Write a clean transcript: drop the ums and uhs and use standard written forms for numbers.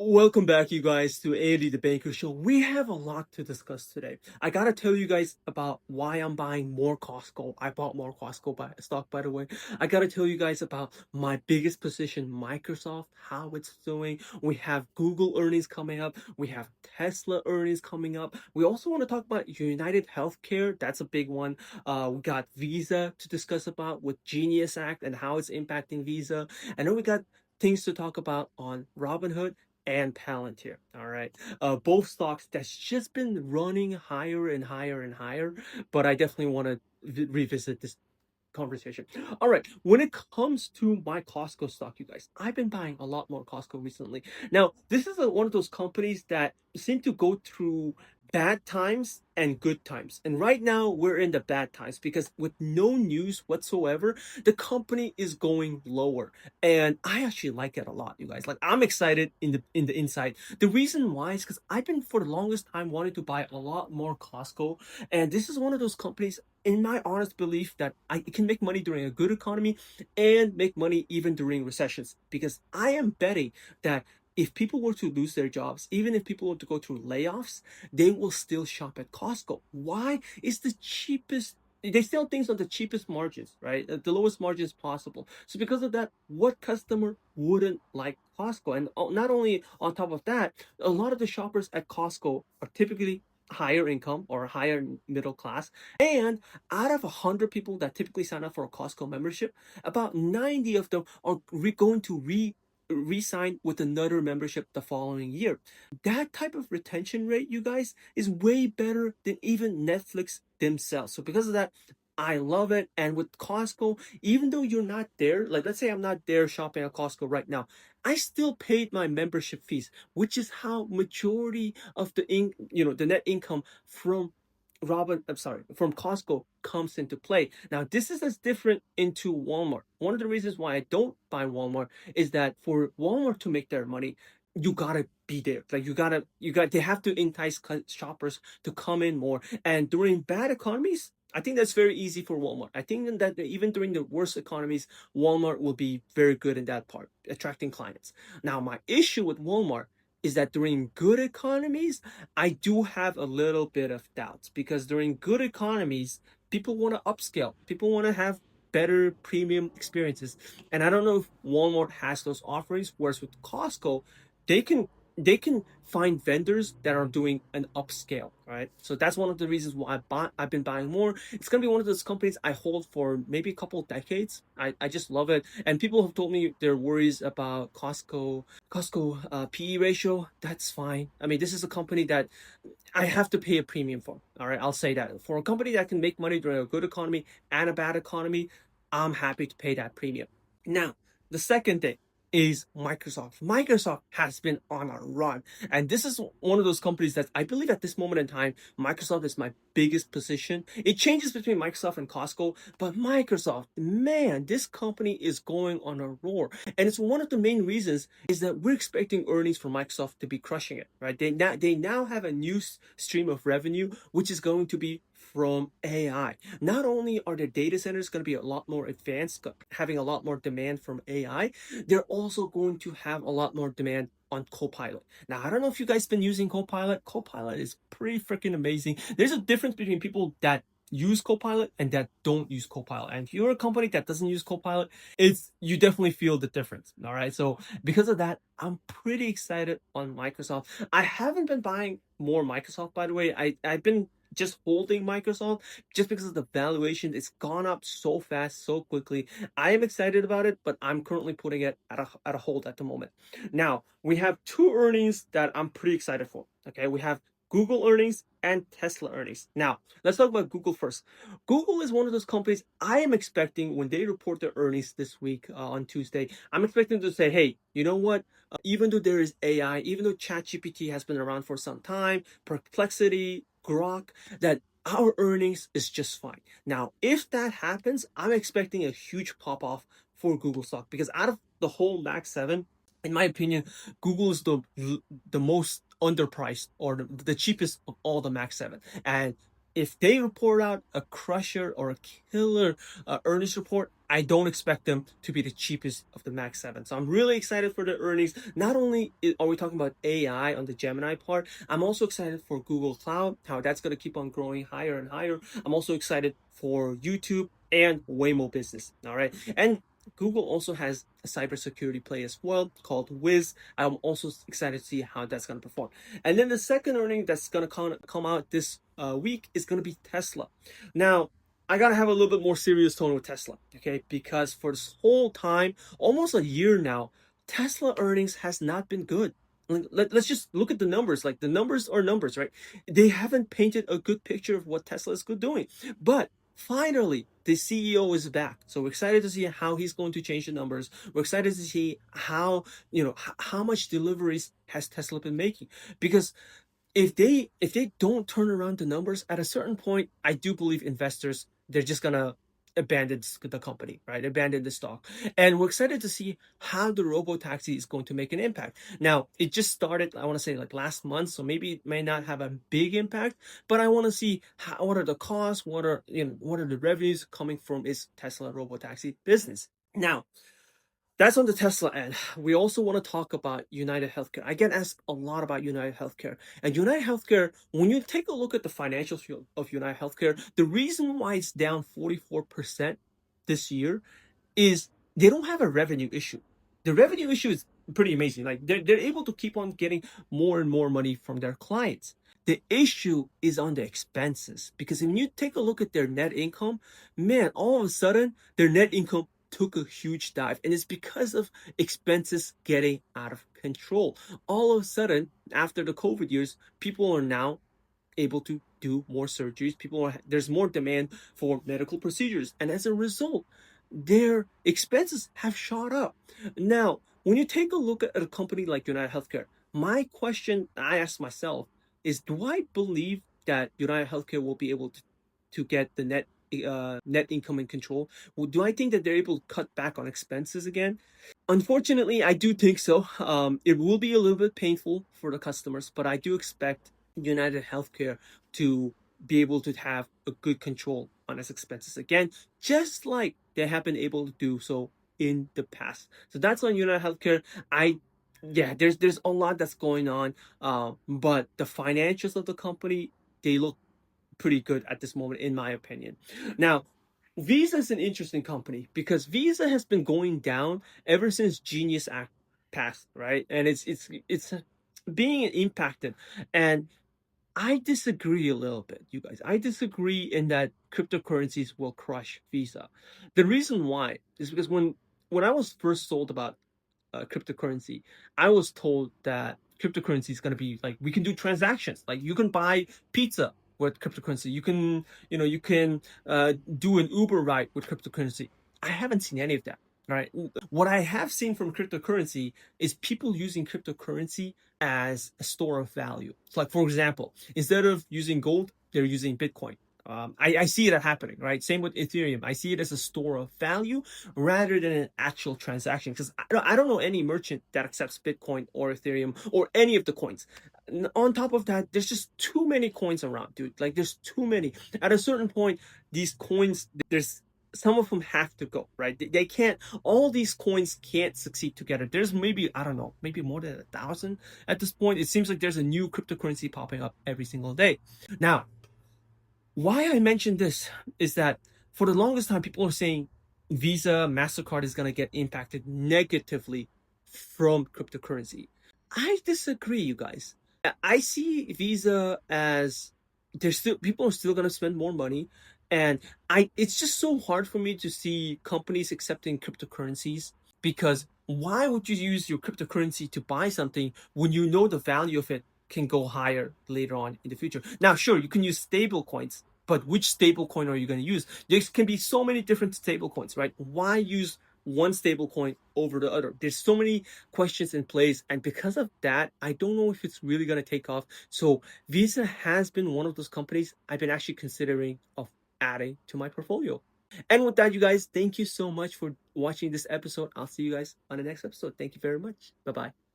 Welcome back, you guys, to Andy the Banker Show. We have a lot to discuss today. I gotta tell you guys about why I'm buying more Costco. I bought more Costco stock, by the way. I gotta tell you guys about my biggest position, Microsoft, how it's doing. We have Google earnings coming up. We have Tesla earnings coming up. We also want to talk about United Healthcare. That's a big one. We got Visa to discuss about with Genius Act and how it's impacting Visa. And then we got things to talk about on Robinhood and Palantir. All right. Both stocks that's just been running higher and higher and higher, but I definitely want to revisit this conversation. All right. When it comes to my Costco stock, you guys, I've been buying a lot more Costco recently. Now, this is one of those companies that seem to go through bad times and good times. And right now we're in the bad times because with no news whatsoever, the company is going lower. And I actually like it a lot, you guys. Like I'm excited in the inside. The reason why is because I've been for the longest time wanting to buy a lot more Costco. And this is one of those companies in my honest belief that I can make money during a good economy and make money even during recessions because I am betting that if people were to lose their jobs, even if people were to go through layoffs, they will still shop at Costco. Why? It's the cheapest. They sell things on the cheapest margins, right? The lowest margins possible. So because of that, what customer wouldn't like Costco? And not only on top of that, a lot of the shoppers at Costco are typically higher income or higher middle class. And out of 100 people that typically sign up for a Costco membership, about 90 of them are going to re-sign with another membership the following year. That type of retention rate, you guys, is way better than even Netflix themselves. So because of that, I love it. And with Costco, even though you're not there, like let's say I'm not there shopping at Costco right now, I still paid my membership fees, which is how majority of the net income from Costco comes into play. Now, this is as different into Walmart. One of the reasons why I don't buy Walmart is that for Walmart to make their money, you gotta be there. Like they have to entice shoppers to come in more. And during bad economies, I think that's very easy for Walmart. I think that even during the worst economies, Walmart will be very good in that part, attracting clients. Now, my issue with Walmart is that during good economies, I do have a little bit of doubts because during good economies, people want to upscale. People want to have better premium experiences. And I don't know if Walmart has those offerings, whereas with Costco, they can they can find vendors that are doing an upscale, right? So that's one of the reasons why I've been buying more. It's gonna be one of those companies I hold for maybe a couple of decades. I just love it. And people have told me their worries about Costco PE ratio. That's fine. I mean, this is a company that I have to pay a premium for. All right, I'll say that. For a company that can make money during a good economy and a bad economy, I'm happy to pay that premium. Now, the second thing is Microsoft. Microsoft has been on a run. And this is one of those companies that I believe at this moment in time, Microsoft is my biggest position. It changes between Microsoft and Costco, but Microsoft, man, this company is going on a roar. And it's one of the main reasons is that we're expecting earnings from Microsoft to be crushing it, right? They now have a new stream of revenue, which is going to be from AI. Not only are their data centers going to be a lot more advanced, having a lot more demand from AI, they're also going to have a lot more demand on Copilot. Now, I don't know if you guys been using Copilot. Copilot is pretty freaking amazing. There's a difference between people that use Copilot and that don't use Copilot. And if you're a company that doesn't use Copilot, you definitely feel the difference. All right. So because of that, I'm pretty excited on Microsoft. I haven't been buying more Microsoft, by the way. I've been just holding Microsoft just because of the valuation. It's gone up so fast, so quickly. I am excited about it, but I'm currently putting it at a hold at the moment. Now, we have two earnings that I'm pretty excited for. Okay, we have Google earnings and Tesla earnings. Now, let's talk about Google first. Google is one of those companies I am expecting when they report their earnings this week on Tuesday. I'm expecting to say, hey, you know what? Even though there is AI, even though ChatGPT has been around for some time, Perplexity, Grok, that our earnings is just fine. Now, if that happens, I'm expecting a huge pop off for Google stock because out of the whole Max 7, in my opinion, Google is the most underpriced or the cheapest of all the Max 7. And if they report out a crusher or a killer earnings report, I don't expect them to be the cheapest of the Max 7. So I'm really excited for the earnings. Not only are we talking about AI on the Gemini part, I'm also excited for Google Cloud, how that's going to keep on growing higher and higher. I'm also excited for YouTube and Waymo business. All right. And Google also has a cybersecurity play as well called Wiz. I'm also excited to see how that's going to perform. And then the second earning that's going to come out this week is going to be Tesla. Now, I got to have a little bit more serious tone with Tesla, okay? Because for this whole time, almost a year now, Tesla earnings has not been good. Let's just look at the numbers. Like the numbers are numbers, right? They haven't painted a good picture of what Tesla is good doing. But finally, the CEO is back. So we're excited to see how he's going to change the numbers. We're excited to see how, how much deliveries has Tesla been making. Because if they don't turn around the numbers at a certain point, I do believe investors, they're just gonna abandon the company, right? Abandon the stock. And we're excited to see how the robo taxi is going to make an impact. Now, it just started, I want to say like last month, so maybe it may not have a big impact, but I want to see what are the costs, what are the revenues coming from its Tesla robo taxi business. Now, that's on the Tesla end. We also want to talk about United Healthcare. I get asked a lot about United Healthcare. And United Healthcare, when you take a look at the financials of United Healthcare, the reason why it's down 44% this year is they don't have a revenue issue. The revenue issue is pretty amazing. Like they're able to keep on getting more and more money from their clients. The issue is on the expenses, because when you take a look at their net income, man, all of a sudden their net income took a huge dive, and it's because of expenses getting out of control. All of a sudden, after the COVID years, people are now able to do more surgeries. There's more demand for medical procedures, and as a result, their expenses have shot up. Now, when you take a look at a company like United Healthcare, my question I ask myself is, do I believe that United Healthcare will be able to get the net income in control? Well, do I think that they're able to cut back on expenses again? Unfortunately, I do think so. It will be a little bit painful for the customers, but I do expect United Healthcare to be able to have a good control on its expenses again, just like they have been able to do so in the past. So that's on United Healthcare. Yeah, there's a lot that's going on, but the financials of the company, they look pretty good at this moment, in my opinion. Now, Visa is an interesting company because Visa has been going down ever since Genius Act passed, right? And it's being impacted. And I disagree a little bit, you guys. I disagree in that cryptocurrencies will crush Visa. The reason why is because when I was first sold about cryptocurrency, I was told that cryptocurrency is going to be like, we can do transactions. Like you can buy pizza with cryptocurrency. You can do an Uber ride with cryptocurrency. I haven't seen any of that. Right. What I have seen from cryptocurrency is people using cryptocurrency as a store of value. So like, for example, instead of using gold, they're using Bitcoin. I see that happening, right? Same with Ethereum. I see it as a store of value rather than an actual transaction. Because I don't know any merchant that accepts Bitcoin or Ethereum or any of the coins. On top of that, there's just too many coins around, dude. Like there's too many. At a certain point, these coins, there's some of them have to go, right? They can't, all these coins can't succeed together. There's maybe, I don't know, maybe more than 1,000 at this point. It seems like there's a new cryptocurrency popping up every single day. Now, why I mentioned this is that for the longest time, people are saying Visa, MasterCard is going to get impacted negatively from cryptocurrency. I disagree, you guys. I see Visa as there's still people are still going to spend more money, and it's just so hard for me to see companies accepting cryptocurrencies, because why would you use your cryptocurrency to buy something when you know the value of it can go higher later on in the future? Now, sure, you can use stable coins, but which stable coin are you going to use? There can be so many different stable coins, right? Why use one stable coin over the other? There's so many questions in place, and because of that, I don't know if it's really going to take off. So Visa has been one of those companies I've been actually considering of adding to my portfolio. And with that, you guys, thank you so much for watching this episode. I'll see you guys on the next episode. Thank you very much. Bye bye.